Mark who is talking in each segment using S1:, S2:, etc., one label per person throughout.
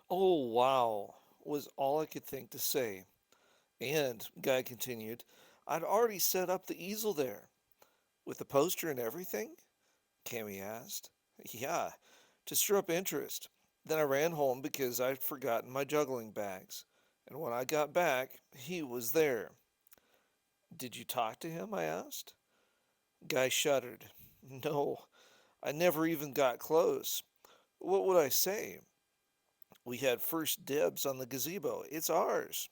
S1: Oh, wow, was all I could think to say. And, Guy continued, I'd already set up the easel there. With the poster and everything? Cammy asked. Yeah, to stir up interest. Then I ran home because I'd forgotten my juggling bags. And when I got back, he was there. Did you talk to him? I asked. Guy shuddered. No, I never even got close. What would I say? We had first dibs on the gazebo. It's ours.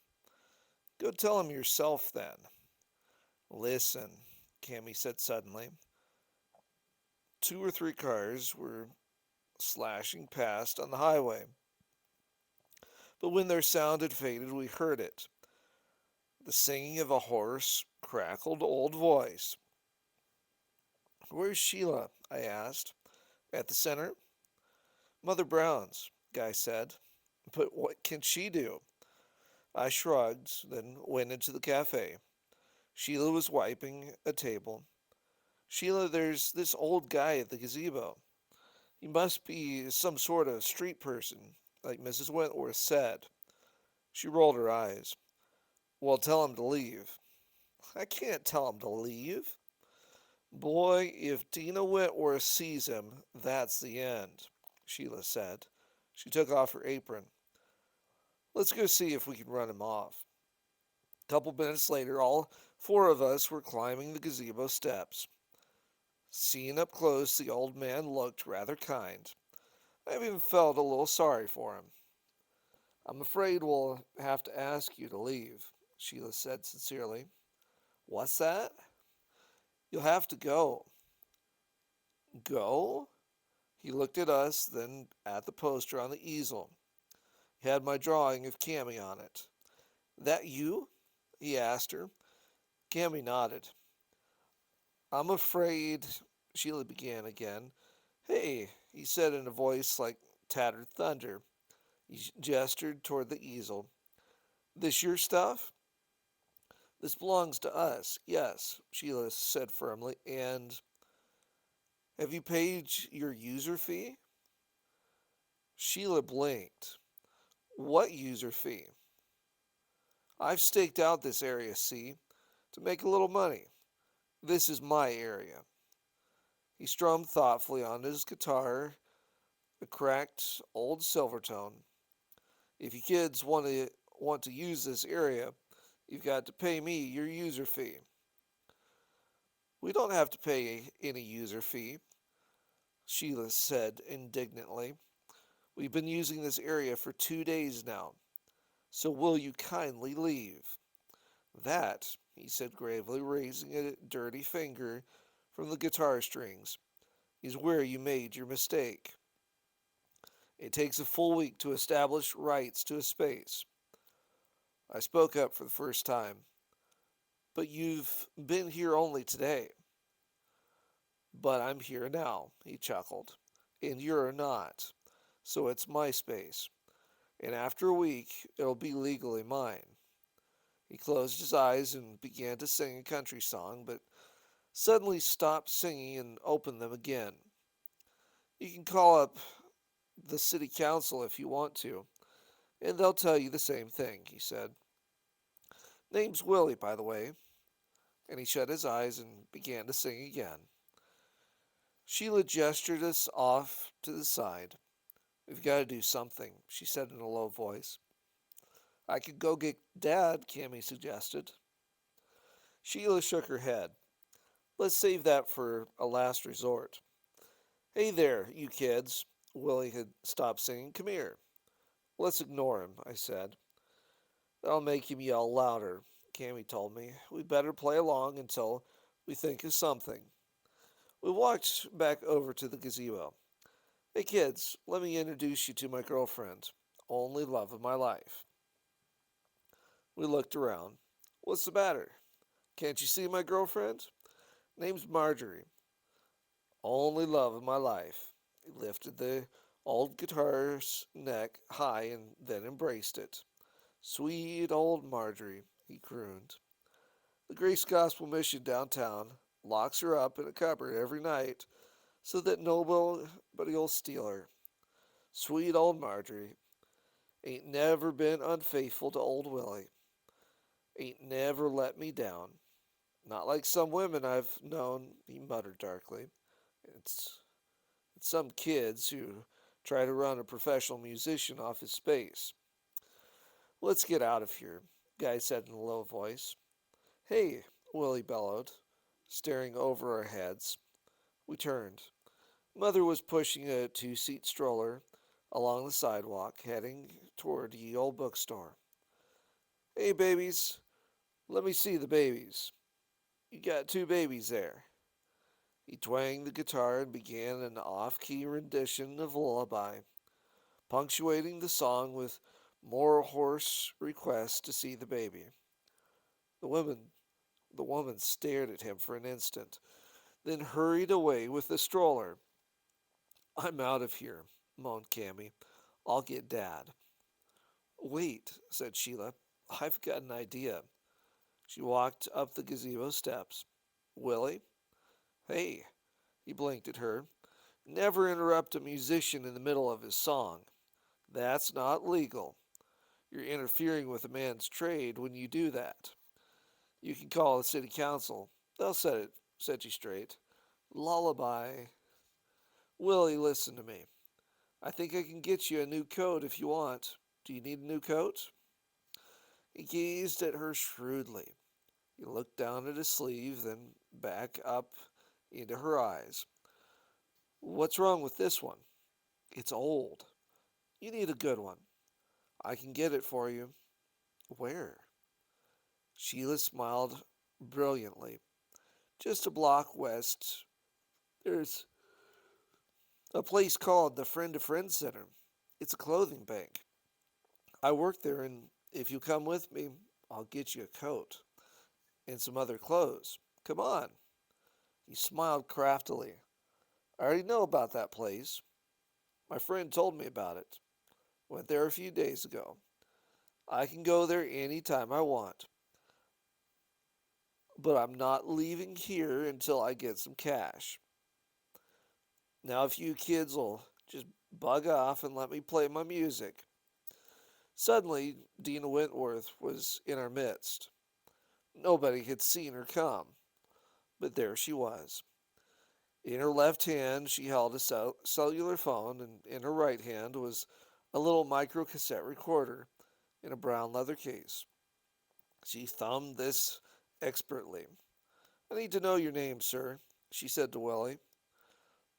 S1: Go tell him yourself then. Listen, Cammy said suddenly. Two or three cars were slashing past on the highway, but when their sound had faded, we heard it. The singing of a hoarse, crackled old voice. Where's Sheila? I asked. At the center? Mother Brown's, Guy said. But what can she do? I shrugged, then went into the cafe. Sheila was wiping a table. Sheila, there's this old guy at the gazebo. He must be some sort of street person, like Mrs. Wentworth said. She rolled her eyes. Well, tell him to leave. I can't tell him to leave. Boy, if Dina Wentworth sees him, that's the end, Sheila said. She took off her apron. Let's go see if we can run him off. A couple minutes later, all four of us were climbing the gazebo steps. Seeing up close, the old man looked rather kind. I even felt a little sorry for him. I'm afraid we'll have to ask you to leave, Sheila said sincerely. What's that? You'll have to go. Go? He looked at us, then at the poster on the easel. He had my drawing of Cammy on it. That you? He asked her. Cammy nodded. I'm afraid, Sheila began again. Hey, he said in a voice like tattered thunder. He gestured toward the easel. This your stuff? This belongs to us, yes, Sheila said firmly. And have you paid your user fee? Sheila blinked. What user fee? I've staked out this area, see, to make a little money. This is my area. He strummed thoughtfully on his guitar, a cracked old Silvertone. If you kids want to use this area, you've got to pay me your user fee. We don't have to pay any user fee, Sheila said indignantly. We've been using this area for 2 days now, so will you kindly leave? That, he said gravely, raising a dirty finger from the guitar strings, is where you made your mistake. It takes a full week to establish rights to a space. I spoke up for the first time. But you've been here only today. But I'm here now, he chuckled. And you're not. So it's my space. And after a week, it'll be legally mine. He closed his eyes and began to sing a country song, but suddenly stopped singing and opened them again. You can call up the city council if you want to, and they'll tell you the same thing, he said. Name's Willie, by the way. And he shut his eyes and began to sing again. Sheila gestured us off to the side. We've got to do something, she said in a low voice. I could go get Dad, Cammy suggested. Sheila shook her head. Let's save that for a last resort. Hey there, you kids. Willie had stopped singing. Come here. Let's ignore him, I said. That'll make him yell louder, Cammy told me. We'd better play along until we think of something. We walked back over to the gazebo. Hey kids, let me introduce you to my girlfriend. Only love of my life. We looked around. What's the matter? Can't you see my girlfriend? Name's Marjorie. Only love of my life. He lifted the old guitar's neck high and then embraced it. Sweet old Marjorie, he crooned. The Grace Gospel Mission downtown locks her up in a cupboard every night so that nobody'll steal her. Sweet old Marjorie. Ain't never been unfaithful to old Willie. Ain't never let me down. Not like some women I've known, he muttered darkly. It's, it's some kids who try to run a professional musician off his space. Let's get out of here, Guy said in a low voice. Hey, Willie bellowed, staring over our heads. We turned. Mother was pushing a two-seat stroller along the sidewalk, heading toward ye old bookstore. Hey, babies, let me see the babies. You got two babies there. He twanged the guitar and began an off-key rendition of Lullaby, punctuating the song with more hoarse requests to see the baby. The woman, the woman stared at him for an instant, then hurried away with the stroller. I'm out of here, moaned Cammy. I'll get Dad. Wait, said Sheila. I've got an idea. She walked up the gazebo steps. Willie? Hey, he blinked at her. Never interrupt a musician in the middle of his song. That's not legal. You're interfering with a man's trade when you do that. You can call the city council. They'll set you straight. Lullaby. Willie, listen to me. I think I can get you a new coat if you want. Do you need a new coat? He gazed at her shrewdly. He looked down at his sleeve, then back up into her eyes. What's wrong with this one? It's old. You need a good one. I can get it for you. Where? Sheila smiled brilliantly. Just a block west, there's a place called the Friend to Friend Center. It's a clothing bank. I work there, and if you come with me, I'll get you a coat and some other clothes. Come on. He smiled craftily. I already know about that place. My friend told me about it. Went there a few days ago. I can go there any time I want, but I'm not leaving here until I get some cash. Now, if you kids will just bug off and let me play my music. Suddenly, Dina Wentworth was in our midst. Nobody had seen her come, but there she was. In her left hand, she held a cellular phone, and in her right hand was a little microcassette recorder in a brown leather case. She thumbed this expertly. I need to know your name, sir, she said to Willie.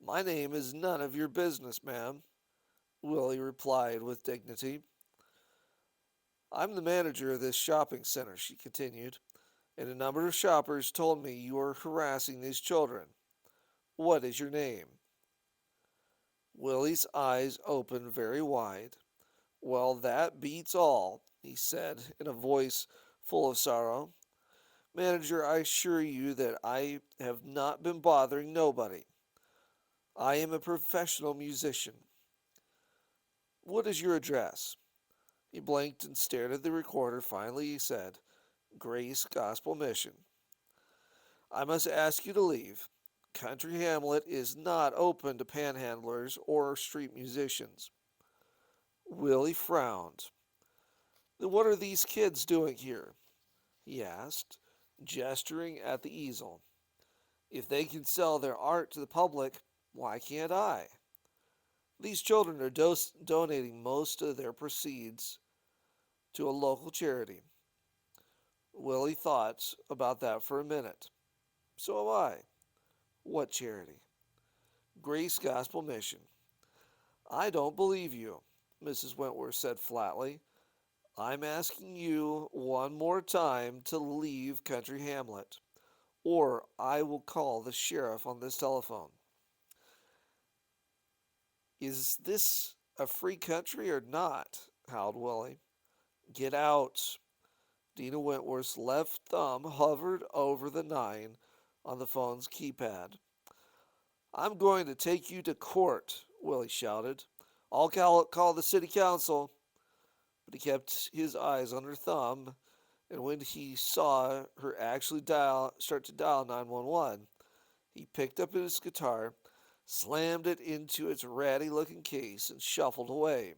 S1: My name is none of your business, ma'am, Willie replied with dignity. I'm the manager of this shopping center, she continued, and a number of shoppers told me you are harassing these children. What is your name? Willie's eyes opened very wide. Well, that beats all, he said in a voice full of sorrow. Manager, I assure you that I have not been bothering nobody. I am a professional musician. What is your address? He blinked and stared at the recorder. Finally, he said, Grace Gospel Mission. I must ask you to leave. Country Hamlet is not open to panhandlers or street musicians. Willie frowned. Then what are these kids doing here? He asked, gesturing at the easel. If they can sell their art to the public, why can't I? These children are donating most of their proceeds to a local charity. Willie thought about that for a minute. So am I. What charity? Grace Gospel Mission. I don't believe you, Mrs. Wentworth said flatly. I'm asking you one more time to leave Country Hamlet, or I will call the sheriff on this telephone. Is this a free country or not? Howled Willie. Get out. Dina Wentworth's left thumb hovered over the 9 on the phone's keypad. I'm going to take you to court, Willie shouted. I'll call the city council. But he kept his eyes on her thumb, and when he saw her actually start to dial 911, he picked up his guitar, slammed it into its ratty-looking case, and shuffled away.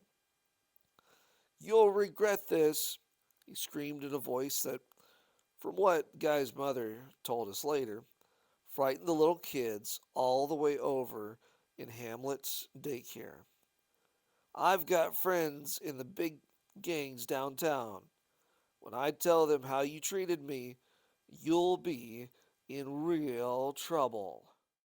S1: You'll regret this, he screamed in a voice that, from what Guy's mother told us later, frightened the little kids all the way over in Hamlet's daycare. I've got friends in the big gangs downtown. When I tell them how you treated me, you'll be in real trouble.